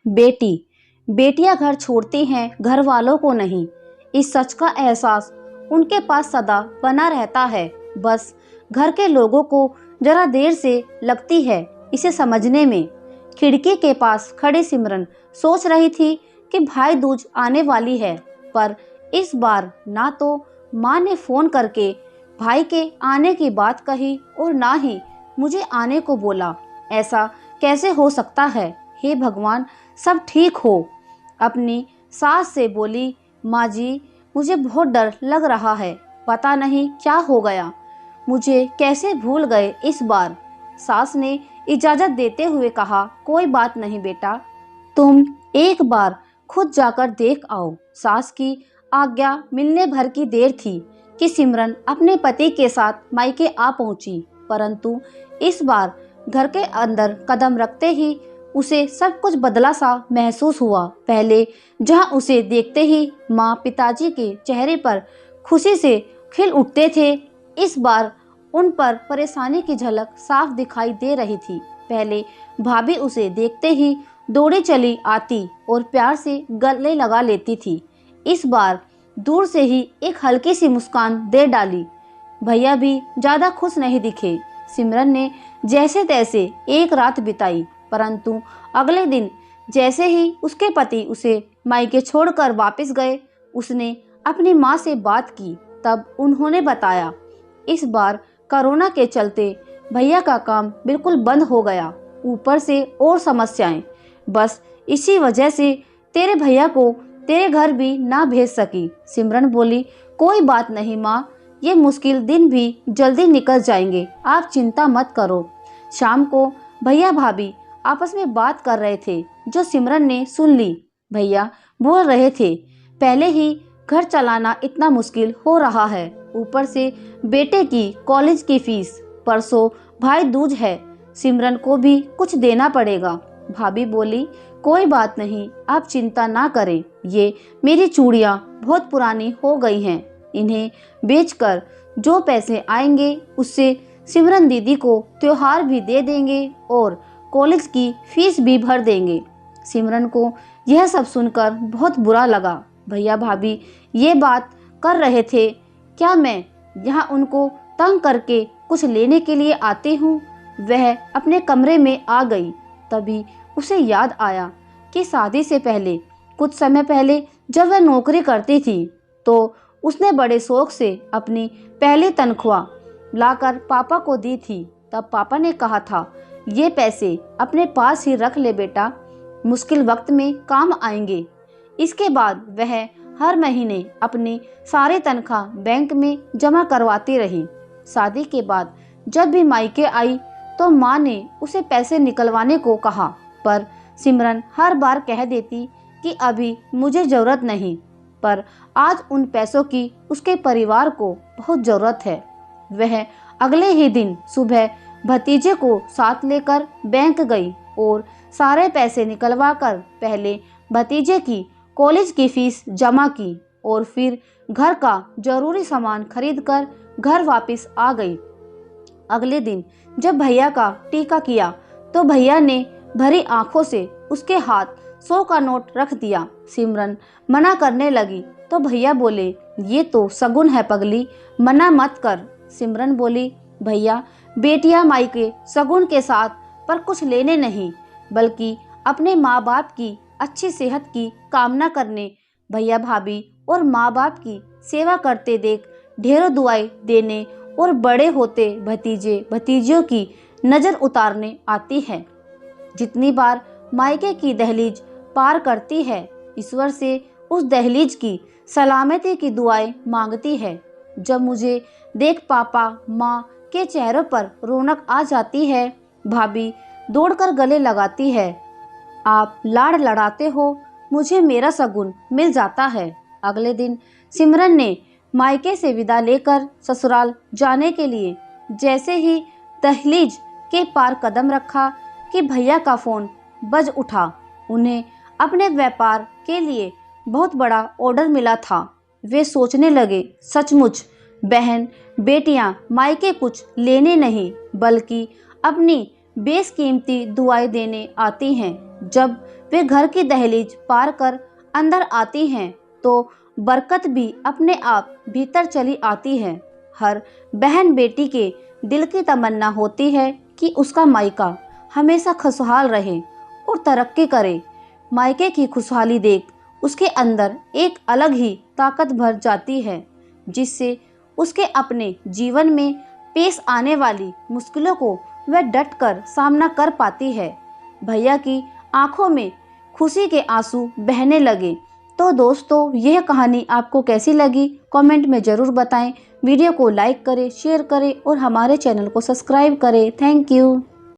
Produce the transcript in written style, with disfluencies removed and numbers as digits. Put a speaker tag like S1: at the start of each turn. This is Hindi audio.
S1: बेटी बेटियां घर छोड़ती हैं, घर वालों को नहीं। इस सच का एहसास उनके पास सदा बना रहता है। बस घर के लोगों को जरा देर से लगती है इसे समझने में। खिड़की के पास खड़ी सिमरन सोच रही थी कि भाई दूज आने वाली है, पर इस बार ना तो माँ ने फोन करके भाई के आने की बात कही और ना ही मुझे आने को बोला। ऐसा कैसे हो सकता है? हे भगवान, सब ठीक हो। अपनी सास से बोली, माँ जी मुझे बहुत डर लग रहा है, पता नहीं क्या हो गया, मुझे कैसे भूल गए इस बार। सास ने इजाज़त देते हुए कहा, कोई बात नहीं बेटा, तुम एक बार खुद जाकर देख आओ। सास की आज्ञा मिलने भर की देर थी कि सिमरन अपने पति के साथ मायके आ पहुंची, परंतु इस बार घर के अंदर कदम रखते ही उसे सब कुछ बदला सा महसूस हुआ। पहले जहां उसे देखते ही माँ पिताजी के चेहरे पर खुशी से खिल उठते थे, इस बार उन पर परेशानी की झलक साफ दिखाई दे रही थी। पहले भाभी उसे देखते ही दौड़ी चली आती और प्यार से गले लगा लेती थी। इस बार दूर से ही एक हल्की सी मुस्कान दे डाली। भैया भी ज़्यादा खुश नहीं दिखे। सिमरन ने जैसे तैसे एक रात बिताई, परंतु अगले दिन जैसे ही उसके पति उसे मायके छोड़कर वापस गए, उसने अपनी माँ से बात की। तब उन्होंने बताया, इस बार कोरोना के चलते भैया का काम बिल्कुल बंद हो गया, ऊपर से और समस्याएं। बस इसी वजह से तेरे भैया को तेरे घर भी ना भेज सकी। सिमरन बोली, कोई बात नहीं माँ, ये मुश्किल दिन भी जल्दी निकल जाएंगे, आप चिंता मत करो। शाम को भैया भाभी आपस में बात कर रहे थे, जो सिमरन ने सुन ली। भैया बोल रहे थे, पहले ही घर चलाना इतना मुश्किल हो रहा है, ऊपर से बेटे की कॉलेज की फीस, परसों भाई दूज है, सिमरन को भी कुछ देना पड़ेगा। भाभी बोली, कोई बात नहीं, आप चिंता ना करें, ये मेरी चूड़ियाँ बहुत पुरानी हो गई हैं, इन्हें बेचकर जो पैसे आएंगे उससे सिमरन दीदी को त्योहार भी दे देंगे और कॉलेज की फीस भी भर देंगे। सिमरन को यह सब सुनकर बहुत बुरा लगा। भैया भाभी ये बात कर रहे थे, क्या मैं यहाँ उनको तंग करके कुछ लेने के लिए आती हूँ? वह अपने कमरे में आ गई। तभी उसे याद आया कि शादी से पहले कुछ समय पहले जब वह नौकरी करती थी, तो उसने बड़े शौक से अपनी पहली तनख्वाह लाकर पापा को दी थी। तब पापा ने कहा था, ये पैसे अपने पास ही रख ले बेटा, मुश्किल वक्त में काम आएंगे। इसके बाद वह हर महीने अपनी सारी तनख्वाह बैंक में जमा करवाती रही। शादी के बाद जब भी मायके आई तो माँ ने उसे पैसे निकलवाने को कहा, पर सिमरन हर बार कह देती कि अभी मुझे ज़रूरत नहीं। पर आज उन पैसों की उसके परिवार को बहुत ज़रूरत है। वह अगले ही दिन सुबह भतीजे को साथ लेकर बैंक गई और सारे पैसे निकलवा कर पहले भतीजे की कॉलेज की फीस जमा की और फिर घर का जरूरी सामान खरीद कर घर वापस आ गई। अगले दिन जब भैया का टीका किया तो भैया ने भरी आंखों से उसके हाथ 100 का नोट रख दिया। सिमरन मना करने लगी तो भैया बोले, ये तो शगुन है पगली, मना मत कर। सिमरन बोली, भैया बेटियां मायके शगुन के साथ पर कुछ लेने नहीं, बल्कि अपने माँ बाप की अच्छी सेहत की कामना करने, भैया भाभी और माँ बाप की सेवा करते देख ढेरों दुआएं देने और बड़े होते भतीजे भतीजियों की नज़र उतारने आती है। जितनी बार मायके की दहलीज पार करती है, ईश्वर से उस दहलीज की सलामती की दुआएं मांगती है। जब मुझे देख पापा माँ के चेहरों पर रौनक आ जाती है, भाभी दौड़कर गले लगाती है, आप लाड़ लड़ाते हो, मुझे मेरा शगुन मिल जाता है। अगले दिन सिमरन ने मायके से विदा लेकर ससुराल जाने के लिए जैसे ही दहलीज के पार कदम रखा कि भैया का फ़ोन बज उठा। उन्हें अपने व्यापार के लिए बहुत बड़ा ऑर्डर मिला था। वे सोचने लगे, सचमुच बहन बेटियां मायके कुछ लेने नहीं बल्कि अपनी बेशकीमती दुआएं देने आती हैं। जब वे घर की दहलीज पार कर अंदर आती हैं तो बरकत भी अपने आप भीतर चली आती है। हर बहन बेटी के दिल की तमन्ना होती है कि उसका मायका हमेशा खुशहाल रहे और तरक्की करे। मायके की खुशहाली देख उसके अंदर एक अलग ही ताकत भर जाती है, जिससे उसके अपने जीवन में पेश आने वाली मुश्किलों को वह डट कर सामना कर पाती है। भैया की आंखों में खुशी के आंसू बहने लगे। तो दोस्तों, यह कहानी आपको कैसी लगी कमेंट में ज़रूर बताएं। वीडियो को लाइक करें, शेयर करें और हमारे चैनल को सब्सक्राइब करें। Thank you.